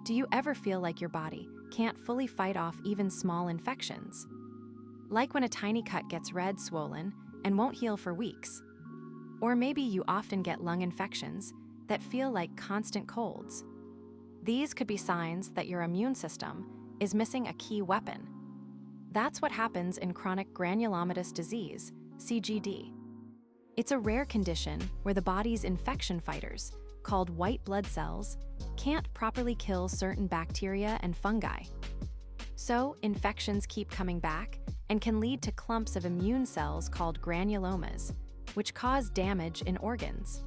Do you ever feel like your body can't fully fight off even small infections? Like when a tiny cut gets red, swollen, and won't heal for weeks. Or maybe you often get lung infections that feel like constant colds. These could be signs that your immune system is missing a key weapon. That's what happens in chronic granulomatous disease, CGD. It's a rare condition where the body's infection fighters, called white blood cells, can't properly kill certain bacteria and fungi. So, infections keep coming back and can lead to clumps of immune cells called granulomas, which cause damage in organs.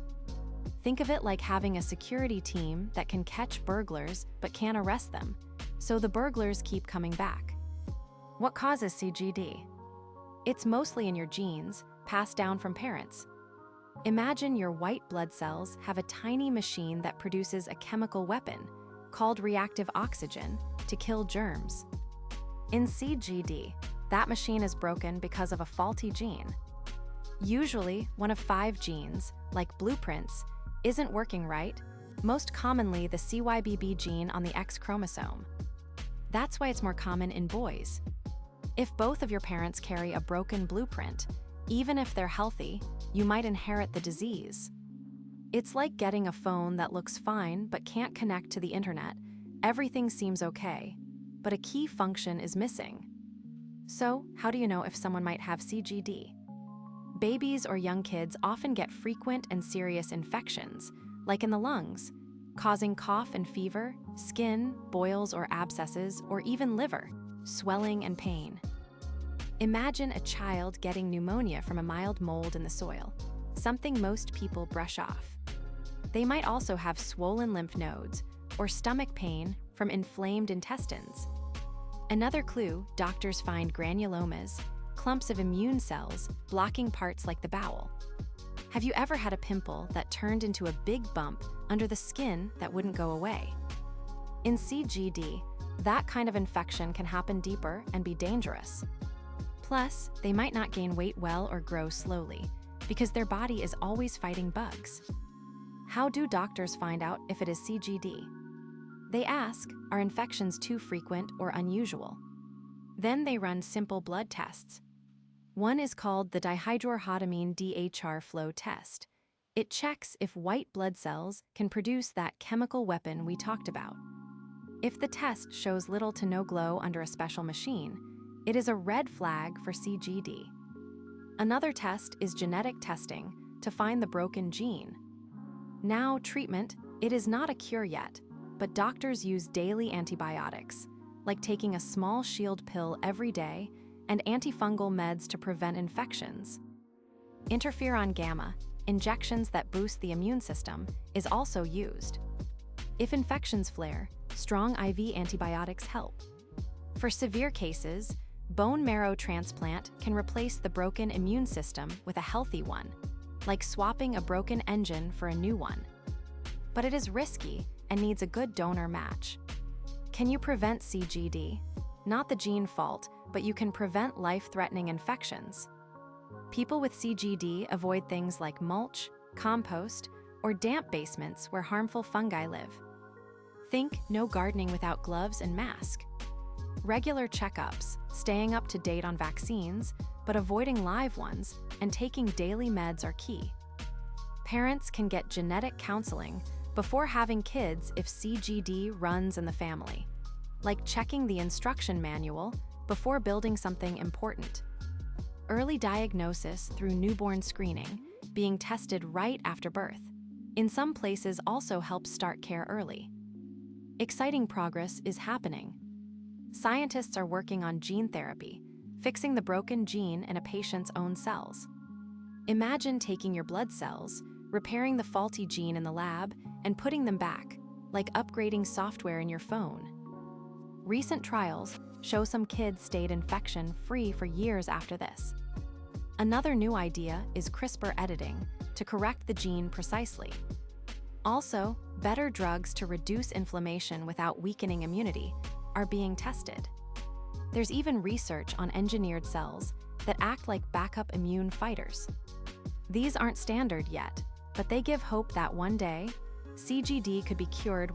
Think of it like having a security team that can catch burglars but can't arrest them, so the burglars keep coming back. What causes CGD? It's mostly in your genes, passed down from parents. Imagine your white blood cells have a tiny machine that produces a chemical weapon, called reactive oxygen, to kill germs. In CGD, that machine is broken because of a faulty gene. Usually, one of 5 genes, like blueprints, isn't working right, most commonly the CYBB gene on the X chromosome. That's why it's more common in boys. If both of your parents carry a broken blueprint, even if they're healthy, you might inherit the disease. It's like getting a phone that looks fine but can't connect to the internet. Everything seems okay, but a key function is missing. So, how do you know if someone might have CGD? Babies or young kids often get frequent and serious infections, like in the lungs, causing cough and fever, skin, boils or abscesses, or even liver, swelling and pain. Imagine a child getting pneumonia from a mild mold in the soil, something most people brush off. They might also have swollen lymph nodes or stomach pain from inflamed intestines. Another clue, doctors find granulomas, clumps of immune cells blocking parts like the bowel. Have you ever had a pimple that turned into a big bump under the skin that wouldn't go away? In CGD, that kind of infection can happen deeper and be dangerous. Plus, they might not gain weight well or grow slowly, because their body is always fighting bugs. How do doctors find out if it is CGD? They ask, are infections too frequent or unusual? Then they run simple blood tests. One is called the dihydroergotamine DHR flow test. It checks if white blood cells can produce that chemical weapon we talked about. If the test shows little to no glow under a special machine, it is a red flag for CGD. Another test is genetic testing to find the broken gene. Now, treatment, it is not a cure yet, but doctors use daily antibiotics, like taking a small shield pill every day and antifungal meds to prevent infections. Interferon gamma, injections that boost the immune system, is also used. If infections flare, strong IV antibiotics help. For severe cases, bone marrow transplant can replace the broken immune system with a healthy one, like swapping a broken engine for a new one. But it is risky and needs a good donor match. Can you prevent CGD? Not the gene fault, but you can prevent life-threatening infections. People with CGD avoid things like mulch, compost, or damp basements where harmful fungi live. Think no gardening without gloves and mask. Regular checkups, staying up to date on vaccines, but avoiding live ones, and taking daily meds are key. Parents can get genetic counseling before having kids if CGD runs in the family, like checking the instruction manual before building something important. Early diagnosis through newborn screening, being tested right after birth, in some places also helps start care early. Exciting progress is happening. Scientists are working on gene therapy, fixing the broken gene in a patient's own cells. Imagine taking your blood cells, repairing the faulty gene in the lab, and putting them back, like upgrading software in your phone. Recent trials show some kids stayed infection-free for years after this. Another new idea is CRISPR editing to correct the gene precisely. Also, better drugs to reduce inflammation without weakening immunity are being tested. There's even research on engineered cells that act like backup immune fighters. These aren't standard yet, but they give hope that one day, CGD could be cured